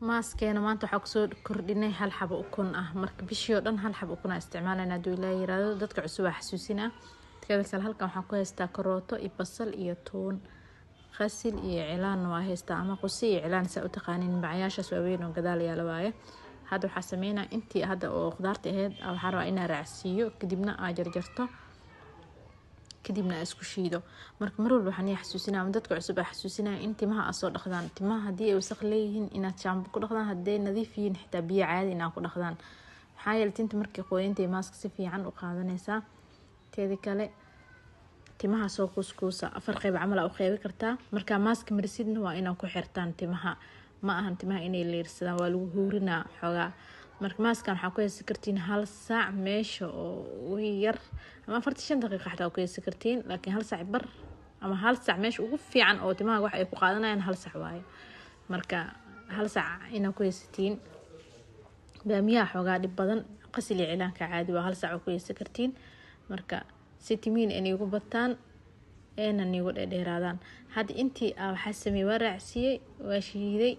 ماسكينا maanta waxa ku soo kordhinay hal xabo ukun ah marka bishii oo dhan hal xabo ukun ah isticmaalana haduu ilaahay yiraahdo dadka cusub ah xasuusina tkada kale halkan waxa ku haystaa karooto iyo basal iyo toon qasil iyo cilaan waa haystaa ama qusi iyo cilaan sa u taqaanin bacayaashaas waaweyn oo gadaal yaala waaye hadda waxa sameeyna intii hadda oo khudaarta ahayd waxa rabaa inaan raacsiiyo kadibna aan jarjarto kadibna isku shiido marka mar walba waxaan xasuusinaa dadka cusub ah xasuusinaa in timaha soo dhaqdaan timaha hadii ay wasakh leeyihiin inaad shampoo ku dhaqdaan hadii nadiif yihiin xitaa biyo caadi inaad ku dhaqdaan maxaa yeelay tinta markii qoyintay maaska si fiican u qaadanaysaa teeda kale timaha soo kuskuusa afar qayb camal u qeybi kartaa marka maaska marsidna waa inaad ku xirtaan timaha ma ahan timaha inay leersadaan waa lagu huurinaa xogaa marka maaskan waxa ku haysan kartiin hal saac meesha oo yar ama 45 daqiiqo xataa ku haysan kartiin laakiin hal saac bar ama hal saac meesha ugu fiican oo timaha wax ay ku qaadanayaan hal saac waaye marka hal saac ina ku haysatiin baamiya xogaa dib badan qasil iyo cilaanka caadi waa hal saac ku haysan kartiin marka si timiin inay ugu bataan nigu dheeraadaan hadda intii waxa sameeyay waa raacsiiyay waa shiiday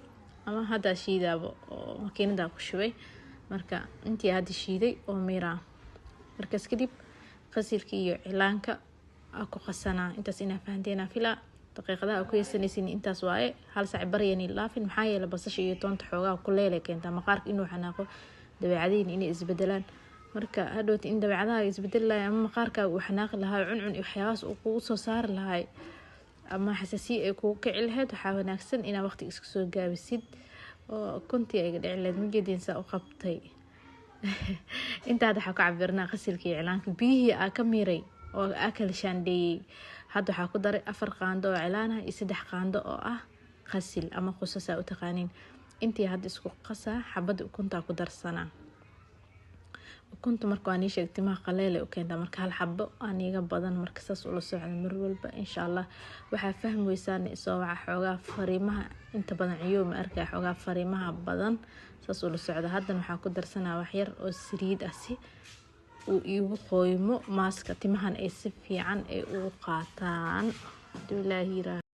ama hadda shiidaabo oo makiinada ku shubay marka intii hadda shiiday oo miira markaas kadib qasilka iyo cilaanka ku qasana intaas ina fahanteena fila daqiiqadaha ku yeesanaysiin intaas waaye hal saac bariyani laafin maxaa yeelay basasha iyo toonta xoogaa ku leelay keenta maqaarka inuu xanaaqo dabeecadiin inay isbedelaan marka hadhoot in dabeecadaha isbedelaan ama maqaarka uu xanaaqi lahaa cuncun iyo waxyaas uu ku soo saar lahaa ama xasaasiye ay ku kici lahayd waxa wanaagsan ina waqti iska soo gaabisid oo kuntii ay dhicleed migeedin sa u qabtay inta waxa ka cabirnaa qasilka iyo cilaanka biyihii ka miiray oo kala shaandheeyay hadda waxa ku daray 4 qaando oo cilaan ah iyo 3 qaando oo ah qasil ama qusasa u taqaanin intii hadda isku qasa xabad ukunta ku darsana ukunta marka aan sheegtay timaha qaleelay u keenta marka hal xabo aniga badan marka saas ula socdo mar walba insha Allah waxa fahmaysaan soo waxa xogaa fariimaha inta badan ciyo ma arkay xogaa fariimaha badan saas ula socdo hadda waxa ku darsanaa wax yar oo saliid ah si uu igu qoymo maaska timahan ay si fiican ay u qaataan ilaahi